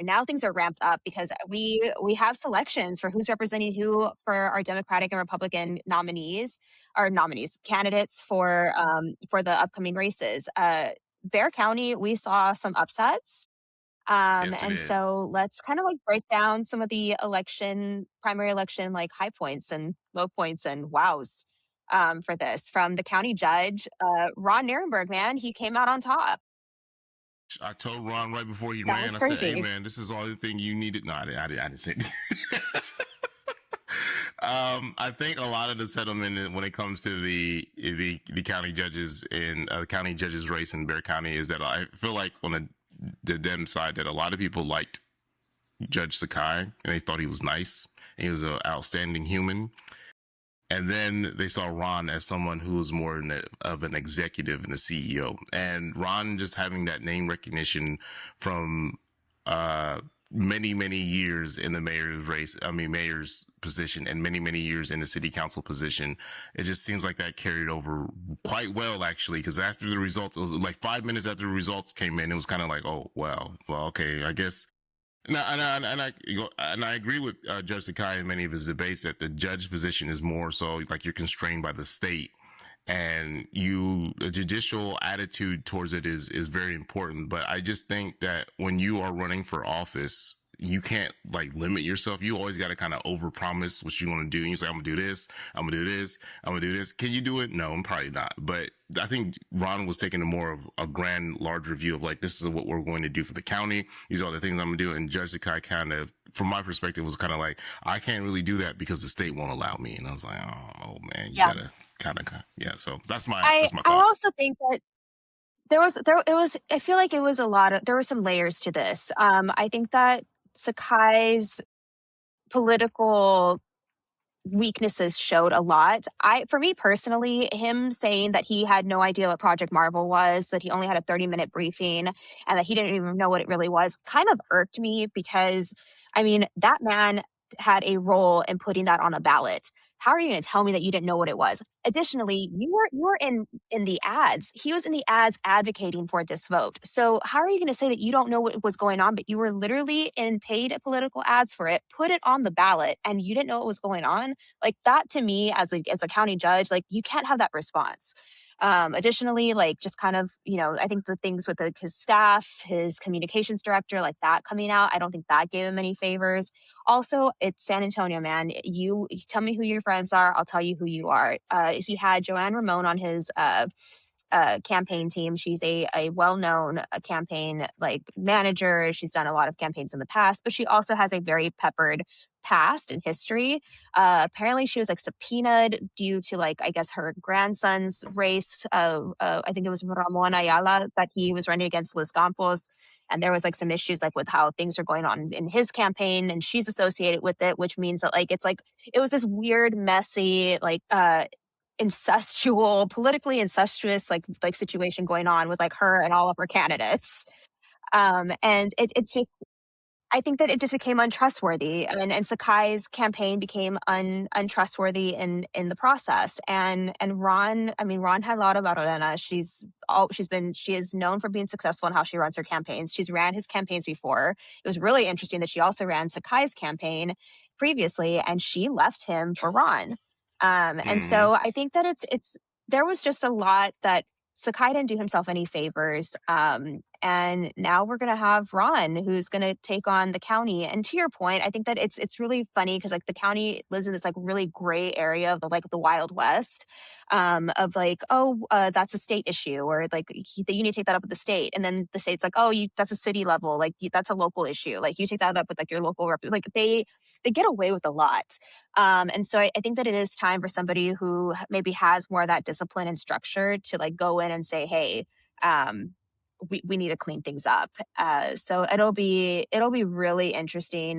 now things are ramped up because we have selections for who's representing who for our Democratic and Republican nominees candidates for the upcoming races. Bear County, we saw some upsets. Yes, it And is. so let's kind of like break down some of the primary election, like high points and low points and wows for this. From the county judge, Ron Nirenberg, man, he came out on top. I told Ron right before he That was ran, I said, "Hey, crazy. man, this is all the thing you needed." No, I didn't say that. I think a lot of the settlement when it comes to the county judges in county judges race in Bear County is that I feel like on the Dem side that a lot of people liked Judge Sakai and they thought he was nice and he was an outstanding human. And then they saw Ron as someone who was more of an executive and a CEO. And Ron just having that name recognition from many years in the mayor's position, and many years in the city council position. It just seems like that carried over quite well, actually, because after the results, it was like 5 minutes after the results came in, it was kind of like, oh, well, okay, I guess. And I agree with Judge Sakai in many of his debates that the judge position is more so like you're constrained by the state, and the judicial attitude towards it is very important. But I just think that when you are running for office, you can't like limit yourself. You always got to kind of overpromise what you want to do. And you say, I'm gonna do this, I'm gonna do this, I'm gonna do this. Can you do it? No, I'm probably not. But I think Ron was taking a more of a grand, larger view of like, this is what we're going to do for the county. These are the things I'm gonna do. And Judge Sakai kind of, from my perspective, was kind of like, I can't really do that because the state won't allow me. And I was like, oh man, you Yeah. gotta kind of, yeah. So that's my I thoughts. also think that there was I feel like it was a lot of there were some layers to this. I think that Sakai's political weaknesses showed a lot. For me personally, him saying that he had no idea what Project Marvel was, that he only had a 30-minute briefing, and that he didn't even know what it really was, kind of irked me because, I mean, that man had a role in putting that on a ballot. How are you going to tell me that you didn't know what it was? Additionally, you were in the ads. He was in the ads advocating for this vote. So how are you going to say that you don't know what was going on, but you were literally in paid political ads for it, put it on the ballot, and you didn't know what was going on? Like that to me as a county judge, like you can't have that response. Additionally, like just kind of, I think the things with his staff, his communications director, like that coming out, I don't think that gave him any favors. Also, it's San Antonio, man. You tell me who your friends are, I'll tell you who you are. He had Joanne Ramon on his campaign team. She's a well-known campaign like manager. She's done a lot of campaigns in the past, but she also has a very peppered past and history. Apparently she was like subpoenaed due to like, I guess her grandson's race. I think it was Ramon Ayala that he was running against Liz Campos. And there was like some issues like with how things are going on in his campaign, and she's associated with it, which means that like, it's like, it was this weird, messy, like, politically incestuous like situation going on with like her and all of her candidates. And it's just I think that it just became untrustworthy, and Sakai's campaign became untrustworthy in the process. And Ron, I mean, Ron had a lot about Elena. She is known for being successful in how she runs her campaigns. She's ran his campaigns before. It was really interesting that she also ran Sakai's campaign previously, and she left him for Ron. And Mm-hmm. so I think that it's there was just a lot that Sakai didn't do himself any favors. And now we're going to have Ron, who's going to take on the county. And to your point, I think that it's really funny because like the county lives in this like really gray area of the Wild West, of like, oh, that's a state issue, or like you need to take that up with the state, and then the state's like, oh, that's a city level, like that's a local issue, like you take that up with like your local like they get away with a lot. And so I think that it is time for somebody who maybe has more of that discipline and structure to like go in and say, hey, we need to clean things up. So it'll be really interesting